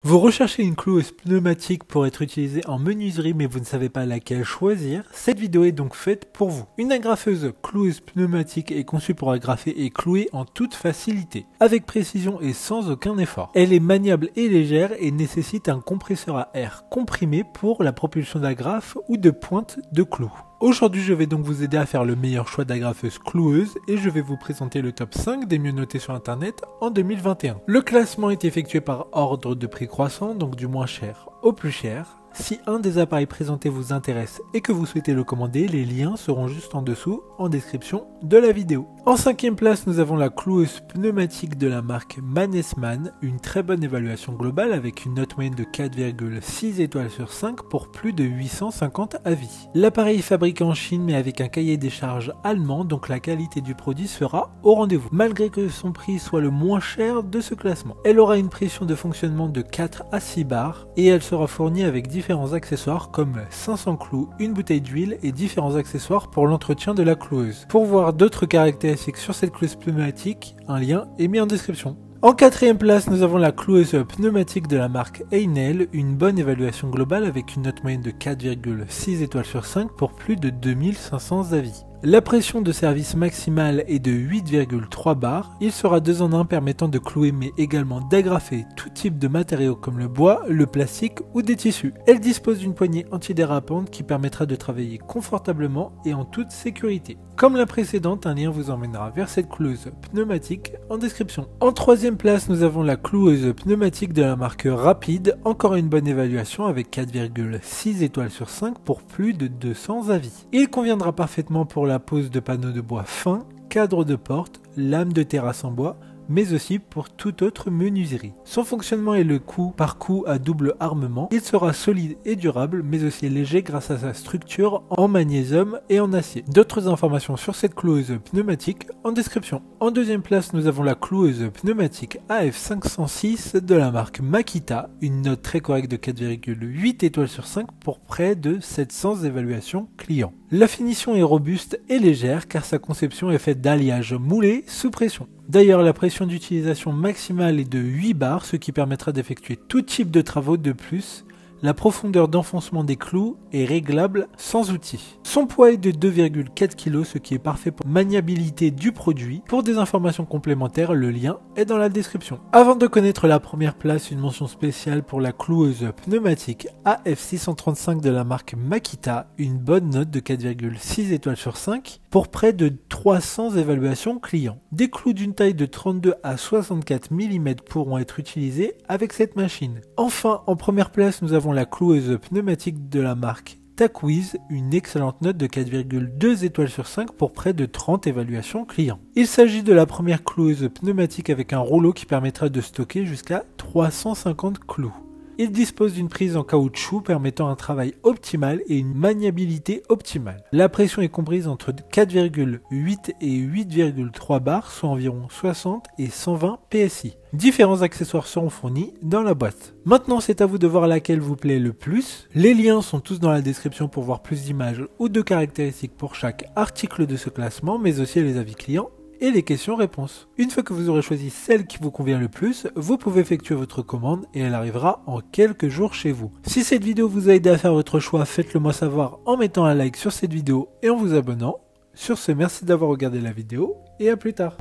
Vous recherchez une cloueuse pneumatique pour être utilisée en menuiserie mais vous ne savez pas laquelle choisir? Cette vidéo est donc faite pour vous. Une agrafeuse cloueuse pneumatique est conçue pour agrafer et clouer en toute facilité, avec précision et sans aucun effort. Elle est maniable et légère et nécessite un compresseur à air comprimé pour la propulsion d'agrafe ou de pointe de clous. Aujourd'hui, je vais donc vous aider à faire le meilleur choix d'agrafeuse cloueuse et je vais vous présenter le top 5 des mieux notés sur internet en 2021. Le classement est effectué par ordre de prix croissant, donc du moins cher au plus cher. Si un des appareils présentés vous intéresse et que vous souhaitez le commander, les liens seront juste en dessous en description de la vidéo. En 5e place, nous avons la cloueuse pneumatique de la marque Mannesmann, une très bonne évaluation globale avec une note moyenne de 4,6 étoiles sur 5 pour plus de 850 avis. L'appareil est fabriqué en Chine mais avec un cahier des charges allemand, donc la qualité du produit sera au rendez-vous, malgré que son prix soit le moins cher de ce classement. Elle aura une pression de fonctionnement de 4 à 6 bars et elle sera fournie avec différents accessoires comme 500 clous, une bouteille d'huile et différents accessoires pour l'entretien de la cloueuse. Pour voir d'autres caractéristiques sur cette cloueuse pneumatique, un lien est mis en description. En 4e place, nous avons la cloueuse pneumatique de la marque Heinel, une bonne évaluation globale avec une note moyenne de 4,6 étoiles sur 5 pour plus de 2500 avis. La pression de service maximale est de 8,3 bars. Il sera 2 en 1 permettant de clouer mais également d'agrafer tout type de matériaux comme le bois, le plastique ou des tissus. Elle dispose d'une poignée antidérapante qui permettra de travailler confortablement et en toute sécurité. Comme la précédente, un lien vous emmènera vers cette cloueuse pneumatique en description. En 3e place, nous avons la cloueuse pneumatique de la marque Rapide, encore une bonne évaluation avec 4,6 étoiles sur 5 pour plus de 200 avis. Il conviendra parfaitement pour la pose de panneaux de bois fins, cadre de porte, lame de terrasse en bois, mais aussi pour toute autre menuiserie. Son fonctionnement est le coup par coup à double armement. Il sera solide et durable, mais aussi léger grâce à sa structure en magnésium et en acier. D'autres informations sur cette cloueuse pneumatique en description. En 2e place, nous avons la cloueuse pneumatique AF506 de la marque Makita, une note très correcte de 4,8 étoiles sur 5 pour près de 700 évaluations clients. La finition est robuste et légère car sa conception est faite d'alliage moulé sous pression. D'ailleurs, la pression d'utilisation maximale est de 8 bars, ce qui permettra d'effectuer tout type de travaux de plus. La profondeur d'enfoncement des clous est réglable sans outil. Son poids est de 2,4 kg, ce qui est parfait pour maniabilité du produit. Pour des informations complémentaires, le lien est dans la description. Avant de connaître la première place, une mention spéciale pour la cloueuse pneumatique AF635 de la marque Makita, une bonne note de 4,6 étoiles sur 5 pour près de 300 évaluations clients. Des clous d'une taille de 32 à 64 mm pourront être utilisés avec cette machine. Enfin, en première place, nous avons la cloueuse pneumatique de la marque Takwiz, une excellente note de 4,2 étoiles sur 5 pour près de 30 évaluations clients. Il s'agit de la première cloueuse pneumatique avec un rouleau qui permettra de stocker jusqu'à 350 clous. Il dispose d'une prise en caoutchouc permettant un travail optimal et une maniabilité optimale. La pression est comprise entre 4,8 et 8,3 bars, soit environ 60 et 120 PSI. Différents accessoires seront fournis dans la boîte. Maintenant, c'est à vous de voir laquelle vous plaît le plus. Les liens sont tous dans la description pour voir plus d'images ou de caractéristiques pour chaque article de ce classement, mais aussi les avis clients et les questions-réponses. Une fois que vous aurez choisi celle qui vous convient le plus, vous pouvez effectuer votre commande et elle arrivera en quelques jours chez vous. Si cette vidéo vous a aidé à faire votre choix, faites-le moi savoir en mettant un like sur cette vidéo et en vous abonnant. Sur ce, merci d'avoir regardé la vidéo et à plus tard.